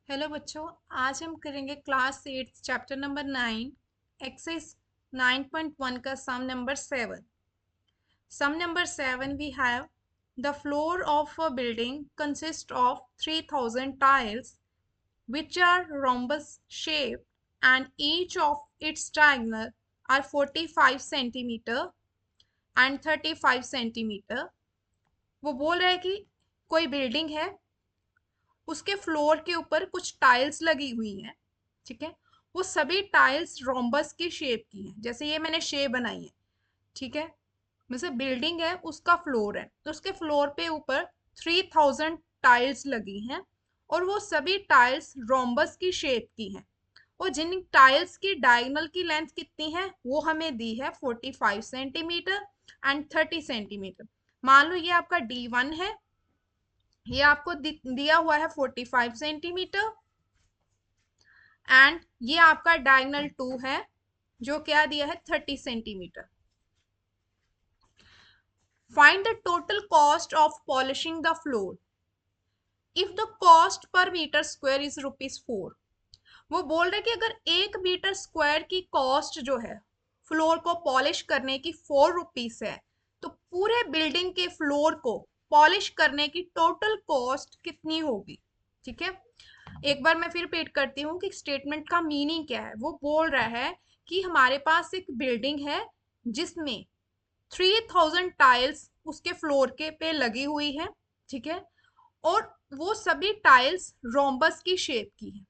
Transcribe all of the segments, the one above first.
Hello बच्चों। आज हम करेंगे क्लास 8 चैप्टर नंबर 9 एक्सरसाइज 9.1 का sum number 7 we have the floor of a building consist of 3000 tiles which are rhombus shaped and each of its diagonal are 45 centimeter and 35 centimeter। वो बोल रहा है कि कोई बिल्डिंग है, उसके फ्लोर के ऊपर कुछ टाइल्स लगी हुई हैं। ठीक है, वो सभी टाइल्स रोम्बस की शेप की हैं, जैसे ये मैंने शेप बनाई है। ठीक है, जैसे बिल्डिंग है उसका फ्लोर है तो उसके फ्लोर पे ऊपर 3000 टाइल्स लगी हैं और वो सभी टाइल्स रोम्बस की शेप की हैं। और जिन टाइल्स की डायगोनल की लेंथ कितनी है वो हमें दी है 45 सेंटीमीटर एंड 30 सेंटीमीटर। मान लो ये आपका D1 है, ये आपको दिया हुआ है 45 सेंटीमीटर एंड ये आपका डायगोनल 2 है जो क्या दिया है 30 centimetre. Find the total cost of polishing the floor if the cost per metre square is ₹4। वो बोल रहे कि अगर 1 मीटर स्क्वायर की कॉस्ट जो है फ्लोर को पॉलिश करने की ₹4 है तो पूरे बिल्डिंग के फ्लोर को पॉलिश करने की टोटल कॉस्ट कितनी होगी। ठीक है, एक बार मैं फिर रिपीट करती हूँ कि स्टेटमेंट का मीनिंग क्या है। वो बोल रहा है कि हमारे पास एक बिल्डिंग है जिसमें 3000 टाइल्स उसके फ्लोर के पे लगी हुई है। ठीक है, और वो सभी टाइल्स रोम्बस की शेप की है।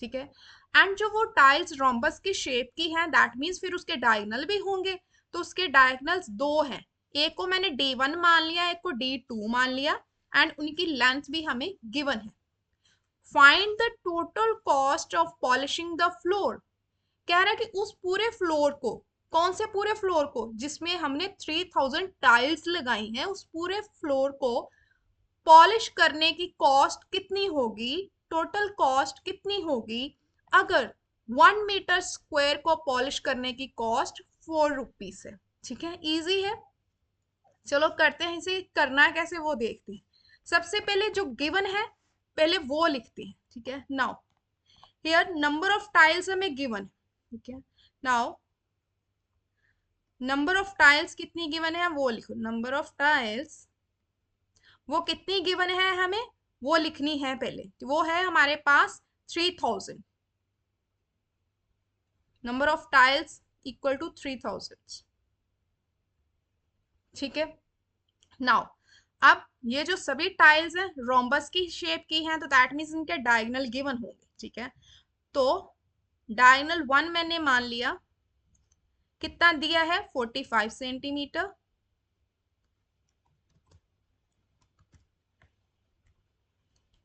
ठीक है, एंड जो वो टाइल्स रोम्बस की शेप की हैं दैट मीन्स फिर उसके डायगोनल भी होंगे। तो उसके डायगोनल्स दो हैं, एक को मैंने D1 मान लिया, एक को D2 मान लिया एंड उनकी लेंथ भी हमें गिवन है। Find the total cost of polishing the floor. कह रहा है कि उस पूरे फ्लोर को, कौन से पूरे फ्लोर को, जिसमें हमने 3000 टाइल्स लगाई हैं, उस पूरे फ्लोर को पॉलिश करने की कॉस्ट कितनी होगी, टोटल कॉस्ट कितनी होगी अगर 1 मीटर स्क्वायर को पॉलिश करने की कॉस्ट ₹4 है। ठीक है, इजी है। चलो करते हैं, इसे करना कैसे वो देखते हैं। सबसे पहले जो गिवन है पहले वो लिखते हैं। ठीक है, now here number of tiles हमें गिवन है। ठीक है, नाउ नंबर ऑफ टाइल्स कितनी गिवन है वो लिखो। नंबर ऑफ टाइल्स वो कितनी गिवन है हमें वो लिखनी है पहले। वो है हमारे पास 3000। Number of tiles equal to 3000। ठीक है, नाउ अब ये जो सभी टाइल्स हैं रोम्बस की शेप की हैं तो दैट मीन्स इनके डायगोनल गिवन होंगे। ठीक है, तो डायगोनल 1 मैंने मान लिया, कितना दिया है 45 सेंटीमीटर।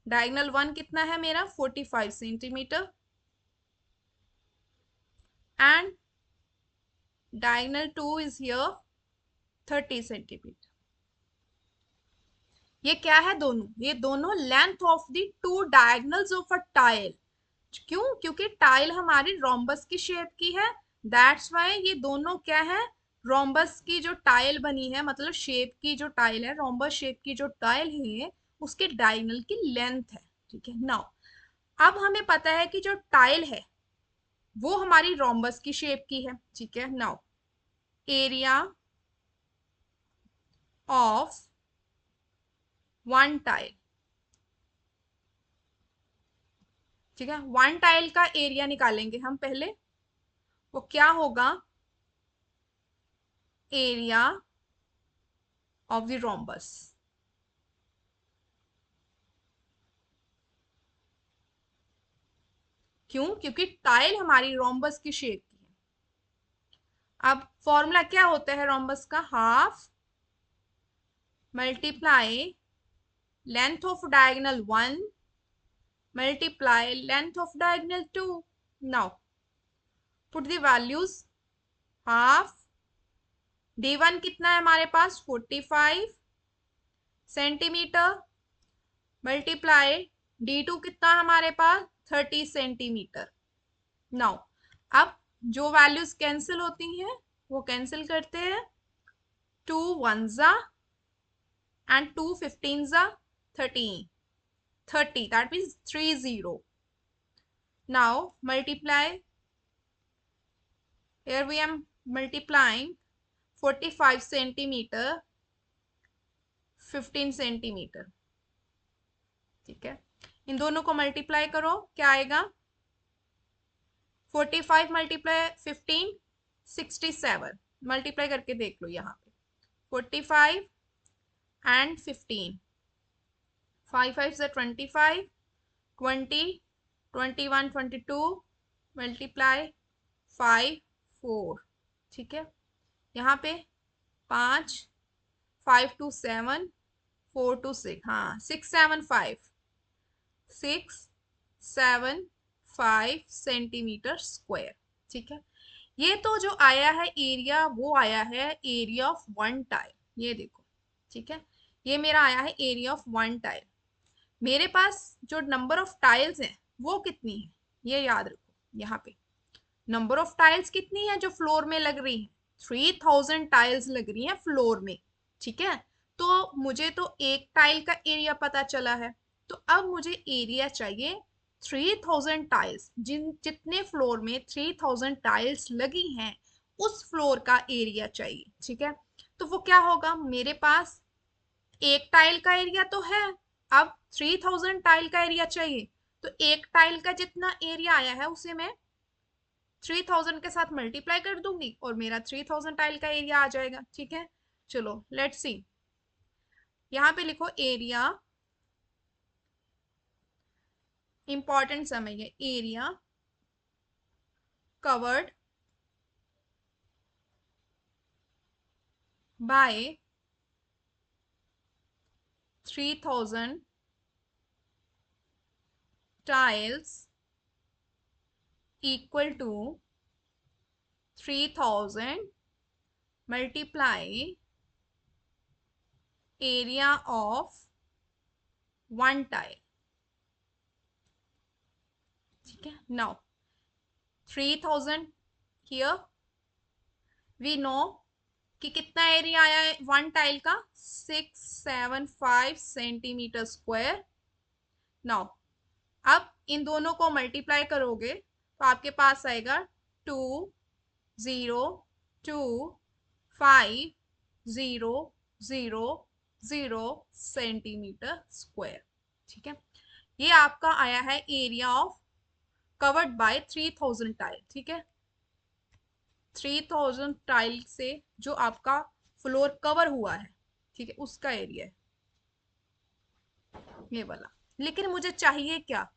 डायगोनल 1 कितना है मेरा 45 centimetre and diagonal 2 is here 30 centimetre. ये क्या है दोनों, ये दोनों length of the two diagonals of a tile. क्यों, क्योंकि टाइल हमारी रोम्बस की शेप की है, दैट्स वाई ये दोनों क्या है, रोम्बस की जो टाइल बनी है, मतलब शेप की जो टाइल है, रोम्बस शेप की जो टाइल है उसके डायगोनल की लेंथ है। ठीक है, नाउ अब हमें पता है कि जो टाइल है वो हमारी रोम्बस की शेप की है। ठीक है, now area of one tile. ठीक है, वन टाइल का एरिया निकालेंगे हम पहले। वो क्या होगा, एरिया ऑफ द रोम्बस। क्यों, क्योंकि टाइल हमारी रोम्बस की शेप की है। अब फॉर्मूला क्या होता है रोम्बस का, half multiply length of diagonal 1 multiply length of diagonal 2। Now put the values. Half D1 कितना है हमारे पास 45 सेंटीमीटर मल्टीप्लाई D2 कितना है हमारे पास 30 सेंटीमीटर। नाउ अब जो वैल्यूज कैंसिल होती हैं वो कैंसिल करते हैं। 2 1 जा and 2 15 जा 13, 30 that means 30। Now multiply. Here we am multiplying 45 centimeter 15 centimetre. ठीक है, इन दोनों को मल्टीप्लाई करो, क्या आएगा? 45 मल्टीप्लाई 15 67. मल्टीप्लाई करके देख लो यहाँ पे 45 एंड 15. 5 5 से 25 20 21 22 मल्टीप्लाई 5 4. ठीक है, यहाँ पे 5 5 2 7 4 2 6. हाँ 6 7 5 6 7 5 सेंटीमीटर स्क्वायर. ठीक है, ये तो जो आया है एरिया वो आया है एरिया ऑफ वन टाइल. ये देखो, ठीक है, ये मेरा आया है एरिया ऑफ वन टाइल. मेरे पास जो नंबर ऑफ टाइल्स हैं वो कितनी है ये याद रखो. यहाँ पे नंबर ऑफ टाइल्स कितनी है जो फ्लोर में लग रही है? 3000 टाइल्स लग रही हैं फ्लोर में. ठीक है, तो मुझे तो एक टाइल का एरिया पता चला है, तो अब मुझे एरिया चाहिए 3000 टाइल्स. जितने फ्लोर में 3000 टाइल्स लगी हैं उस फ्लोर का एरिया चाहिए. ठीक है, तो वो क्या होगा? मेरे पास एक टाइल का एरिया तो है, अब 3000 टाइल का एरिया चाहिए, तो एक टाइल का जितना एरिया आया है उसे मैं 3000 के साथ मल्टीप्लाई कर दूंगी और मेरा 3000 टाइल का एरिया आ जाएगा. ठीक है, चलो लेट्स सी. यहाँ पे लिखो एरिया, इंपॉर्टेंट समझिए, area covered by 3000 tiles equal to 3000 multiply area of one tile. ठीक है, now 3000 here we know कि कितना एरिया आया है वन टाइल का? 675 सेंटीमीटर स्क्वायर. नाउ अब इन दोनों को मल्टीप्लाई करोगे तो आपके पास आएगा 2025000 सेंटीमीटर स्क्वायर. ठीक है, ये आपका आया है area of covered by 3000 tile. ठीक है, 3000 टाइल से जो आपका फ्लोर कवर हुआ है, ठीक है, उसका एरिया है ये वाला. लेकिन मुझे चाहिए क्या?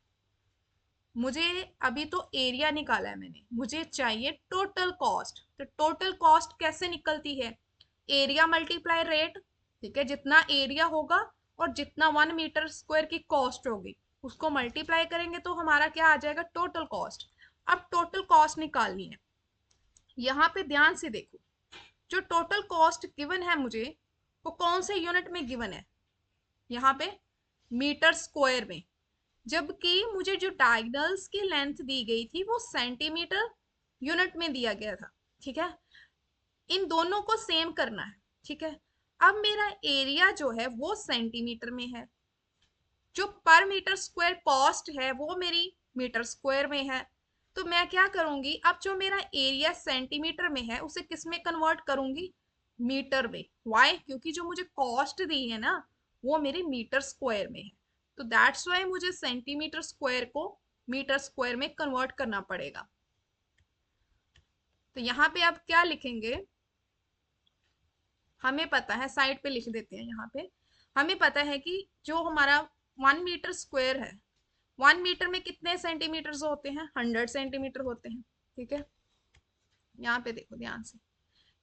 मुझे अभी तो एरिया निकाला है मैंने, मुझे चाहिए टोटल कॉस्ट. तो टोटल कॉस्ट कैसे निकलती है? Area multiply rate. ठीक है, जितना एरिया होगा और जितना 1 मीटर स्क्वायर की कॉस्ट होगी उसको मल्टीप्लाई करेंगे तो हमारा क्या आ जाएगा? Total cost. अब टोटल कॉस्ट निकालनी है. यहाँ पे ध्यान से देखो, जो टोटल कॉस्ट गिवन है मुझे वो कौन से यूनिट में गिवन है? यहाँ पे मीटर स्क्वायर में, जबकि मुझे जो डायगोनल्स की लेंथ दी गई थी वो सेंटीमीटर यूनिट में दिया गया था. ठीक है, इन दोनों को सेम करना है. ठीक है, अब मेरा एरिया जो है वो सेंटीमीटर में है, जो पर मीटर स्क्वायर कॉस्ट है वो मेरी मीटर स्क्वायर में है. तो मैं क्या करूंगी, अब जो मेरा एरिया सेंटीमीटर में है उसे किस में कन्वर्ट करूंगी? मीटर में. वाई? क्योंकि जो मुझे कॉस्ट दी है ना वो मेरी मीटर स्क्वायर में है, तो दैट्स वाई मुझे सेंटीमीटर स्क्वायर को मीटर स्क्वायर में कन्वर्ट करना पड़ेगा. तो यहाँ पे अब क्या लिखेंगे? हमें पता है, साइड पे लिख देते हैं. यहाँ पे हमें पता है कि जो हमारा 1 मीटर स्क्वायर है, 1 मीटर में कितने सेंटीमीटर होते हैं? 100 सेंटीमीटर होते हैं. ठीक है, यहाँ पे देखो ध्यान से,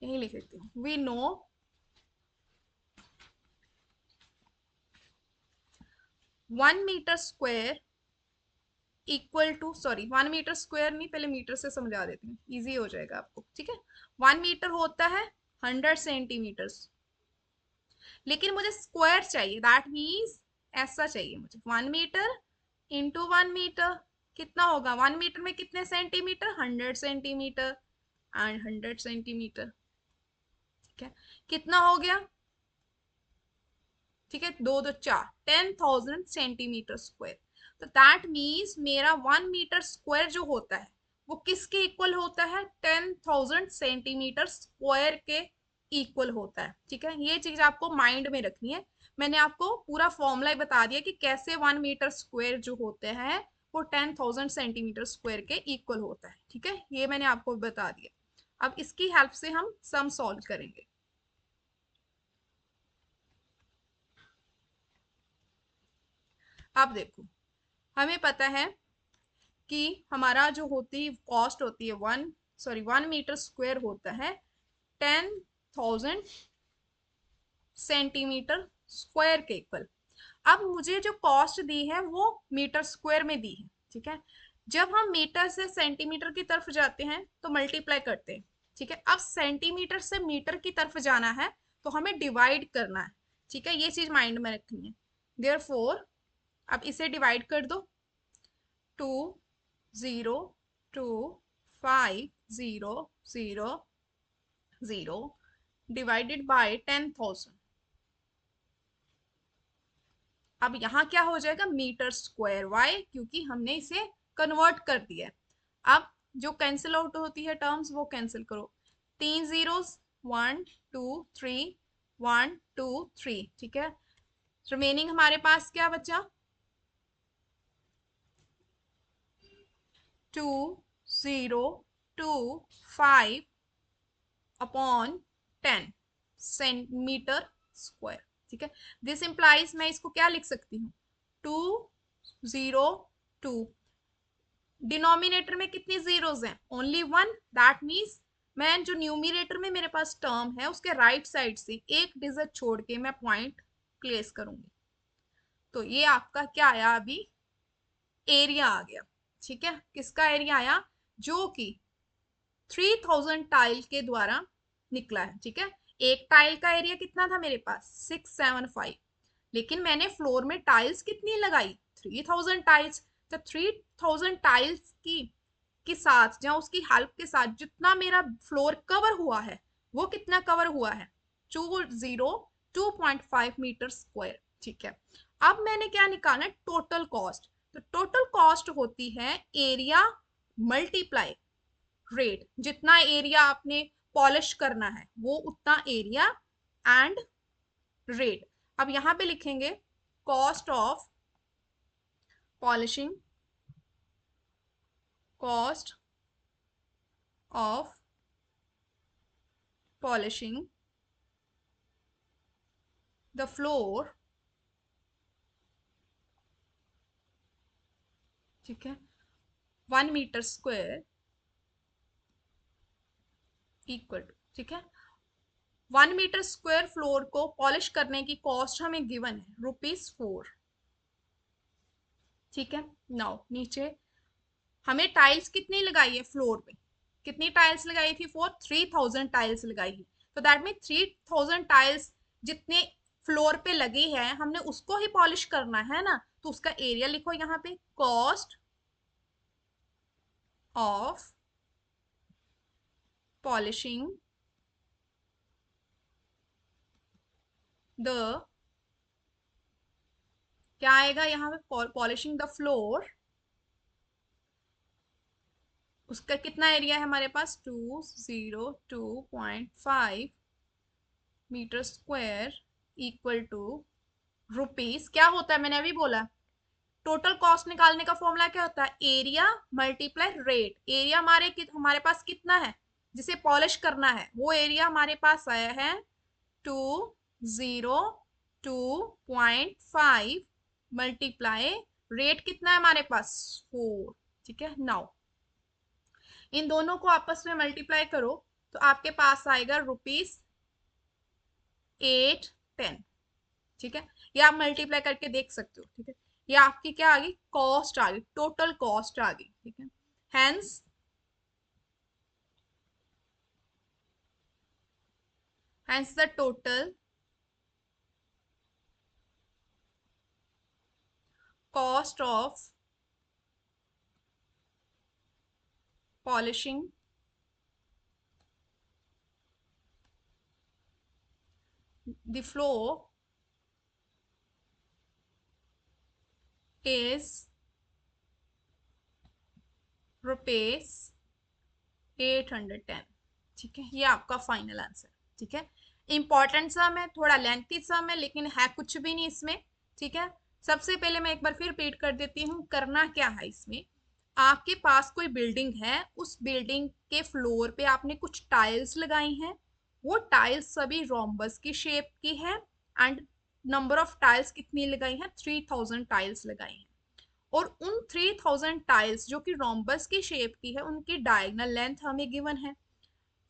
यही लिख देती हूँ. We know 1 metre square equal to, sorry 1 metre square नहीं, पहले मीटर से समझा देती हूँ, इजी हो जाएगा आपको. ठीक है, 1 मीटर होता है 100 सेंटीमीटर्स, लेकिन मुझे स्क्वायर चाहिए. दैट मीन्स ऐसा चाहिए मुझे, 1 मीटर इंटू 1 मीटर. कितना होगा? 1 मीटर में कितने सेंटीमीटर? 100 centimetre and 100 centimetre. ठीक है, कितना हो गया? ठीक है, 2 2 4, 10,000 सेंटीमीटर स्क्वायर. तो दैट मीन्स मेरा 1 मीटर स्क्वायर जो होता है वो किसके इक्वल होता है, 10,000 सेंटीमीटर स्क्वायर के इक्वल होता है। ठीक है, ये चीज आपको माइंड में रखनी है। मैंने आपको पूरा फॉर्मूला बता दिया कि कैसे 1 मीटर स्क्वायर जो होते हैं वो 10,000 सेंटीमीटर स्क्वायर के इक्वल होता है। ठीक है, ये मैंने आपको बता दिया। अब इसकी हेल्प से हम सम सॉल्व करेंगे। अब देखो, हमें पता है कि हमारा जो होती कॉस्ट होती है 1 मीटर स्क्वायर होता है 10,000 सेंटीमीटर स्क्वायर के इक्वल। अब मुझे जो कॉस्ट दी है वो मीटर स्क्वायर में दी है। ठीक है, जब हम मीटर से सेंटीमीटर की तरफ जाते हैं तो मल्टीप्लाई करते हैं। ठीक है, अब सेंटीमीटर से मीटर की तरफ जाना है तो हमें डिवाइड करना है। ठीक है, ये चीज माइंड में रखनी है। देयरफॉर अब इसे डिवाइड कर दो, 2,0,2,5,0,0 डिवाइडेड बाय 10,000। अब यहाँ क्या हो जाएगा, मीटर स्क्वायर। वाई, क्योंकि हमने इसे कन्वर्ट कर दिया है। अब जो कैंसिल आउट होती है टर्म्स वो कैंसिल करो, 3 जीरोस, 1 2 3, 1 2 3। ठीक है, रिमेनिंग हमारे पास क्या बचा, 2,0,2,5 अपॉन 10 सेंटीमीटर स्क्वायर। ठीक है, दिस इंप्लाइज मैं इसको क्या लिख सकती हूँ, 2,0,2। डिनोमिनेटर में कितनी जीरोस हैं, ओनली 1। दैट मीन्स मैं जो न्यूमिनेटर में मेरे पास टर्म है उसके राइट साइड से एक डिजिट छोड़ के मैं पॉइंट प्लेस करूंगी। तो ये आपका क्या आया, अभी एरिया आ गया। ठीक है, किसका एरिया आया, जो कि 3,000 टाइल के द्वारा निकला है। ठीक है, एक टाइल का एरिया कितना था मेरे पास, 675, लेकिन मैंने फ्लोर में टाइल्स कितनी लगाई, 3,000 टाइल्स। तो 3,000 टाइल्स की साथ या उसकी हेल्प के साथ जितना मेरा फ्लोर कवर हुआ है वो कितना कवर हुआ है, 2,0,2.5 मीटर स्क्वायर। ठीक है, अब मैंने क्या निकालना है, टोटल कॉस्ट। तो टोटल कॉस्ट होती है एरिया मल्टीप्लाई रेट। जितना एरिया आपने पॉलिश करना है वो उतना एरिया एंड रेट। अब यहां पे लिखेंगे cost of polishing, cost of polishing the floor. ठीक है, 1 मीटर स्क्वायर इक्वल टू, ठीक है, 1 मीटर स्क्वायर फ्लोर को पॉलिश करने की कॉस्ट हमें गिवन है ₹4। ठीक है, नाउ नीचे हमें टाइल्स कितनी लगाई है फ्लोर पे, कितनी टाइल्स लगाई थी, 3,000 टाइल्स लगाई है। तो दैट मीन 3,000 टाइल्स जितने फ्लोर पे लगी है हमने उसको ही पॉलिश करना है ना, तो उसका एरिया लिखो यहाँ पे, कॉस्ट ऑफ पॉलिशिंग द, क्या आएगा यहाँ पे, पॉलिशिंग द फ्लोर, उसका कितना एरिया है हमारे पास, 2,0,2.5 metre square equal to rupees. क्या होता है मैंने अभी बोला, टोटल कॉस्ट निकालने का फॉर्मूला क्या होता है, एरिया मल्टीप्लाई रेट। एरिया हमारे पास कितना है जिसे पॉलिश करना है, वो एरिया हमारे पास आया है 2,0,2.5 मल्टीप्लाई रेट कितना है हमारे पास, 4। ठीक है, नाउ इन दोनों को आपस में मल्टीप्लाई करो तो आपके पास आएगा ₹810। ठीक है, ये आप मल्टीप्लाई करके देख सकते हो। ठीक है, ये आपकी क्या आ गई, कॉस्ट आ गई, टोटल कॉस्ट आ गई। ठीक है, hence hence the total cost of polishing the floor is rupees 810। ठीक है, ये आपका फाइनल आंसर। ठीक है, इंपॉर्टेंट सम है, थोड़ा लेंथी सम है, लेकिन है कुछ भी नहीं इसमें। ठीक है, सबसे पहले मैं एक बार फिर रिपीट कर देती हूँ, करना क्या है इसमें। आपके पास कोई बिल्डिंग है, उस बिल्डिंग के फ्लोर पे आपने कुछ टाइल्स लगाई हैं, वो टाइल्स सभी रोम्बस की शेप की है, एंड नंबर ऑफ टाइल्स कितनी लगाई है, 3000 टाइल्स लगाई हैं। और उन 3000 टाइल्स जो कि रोम्बस की शेप की है, उनकी डायगोनल लेंथ हमें गिवन है।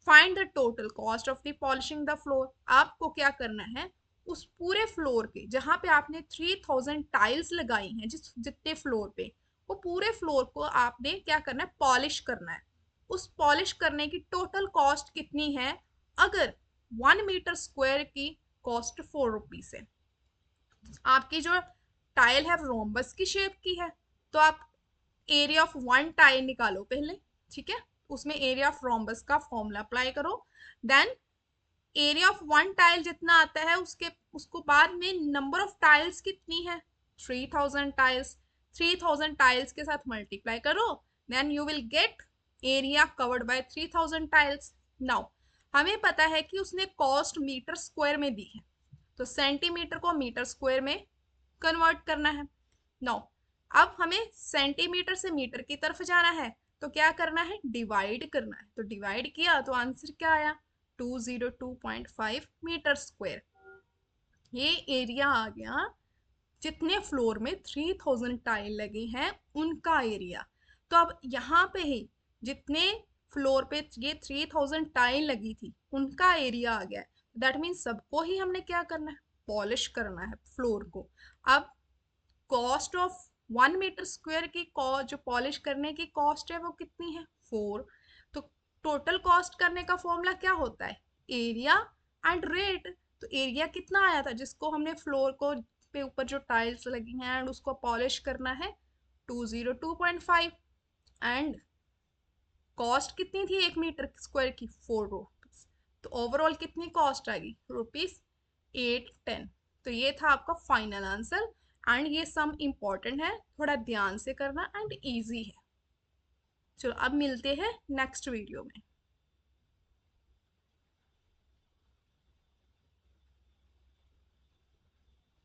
Find the total cost of the polishing the floor. आपको क्या करना है, उस पूरे फ्लोर के जहां पे आपने 3000 टाइल्स लगाई हैं, जिस जितने फ्लोर पे, वो पूरे फ्लोर को आपने क्या करना है, पॉलिश करना है। उस पॉलिश करने की टोटल कॉस्ट कितनी है, अगर 1 मीटर स्क्वायर की कॉस्ट 4 रुपीज है। आपकी जो टाइल है रोम्बस की शेप की है, तो आप एरिया ऑफ वन टाइल निकालो पहले। ठीक है, उसमें एरिया ऑफ रोम्बस का फॉर्मूला अप्लाई करो। Then area of one tile जितना आता है, उसके उसको बाद में नंबर ऑफ टाइल्स कितनी है, 3000 टाइल्स, 3000 टाइल्स के साथ मल्टीप्लाई करो। Then you will get area covered by 3000 tiles. Now हमें पता है कि उसने कॉस्ट मीटर स्क्वायर में दी है, तो सेंटीमीटर को मीटर स्क्वायर में कन्वर्ट करना है। नाउ अब हमें सेंटीमीटर से मीटर की तरफ जाना है, तो क्या करना है, डिवाइड करना है। तो डिवाइड किया तो आंसर क्या आया, 202.5 मीटर स्क्वायर। ये एरिया आ गया जितने फ्लोर में 3000 टाइल लगी हैं उनका एरिया। तो अब यहाँ पे ही जितने फ्लोर पे ये 3000 टाइल लगी थी उनका एरिया आ गया है। दैट मीन्स सबको ही हमने क्या करना है, पॉलिश करना है फ्लोर को। अब कॉस्ट ऑफ 1 मीटर स्क्वायर की जो पॉलिश करने की कॉस्ट है वो कितनी है, 4। तो टोटल कॉस्ट करने का फॉर्मूला क्या होता है, एरिया एंड रेट। तो एरिया कितना आया था जिसको हमने फ्लोर को पे ऊपर जो टाइल्स लगी हैं एंड उसको पॉलिश करना है, 202.5। एंड कॉस्ट कितनी थी 1 मीटर स्क्वायर की, 4 रुपीज। तो ओवरऑल कितनी कॉस्ट आएगी, रुपीज 810। तो ये था आपका फाइनल आंसर। एंड ये सम इम्पॉर्टेंट है, थोड़ा ध्यान से करना एंड इजी है। चलो अब मिलते हैं नेक्स्ट वीडियो में।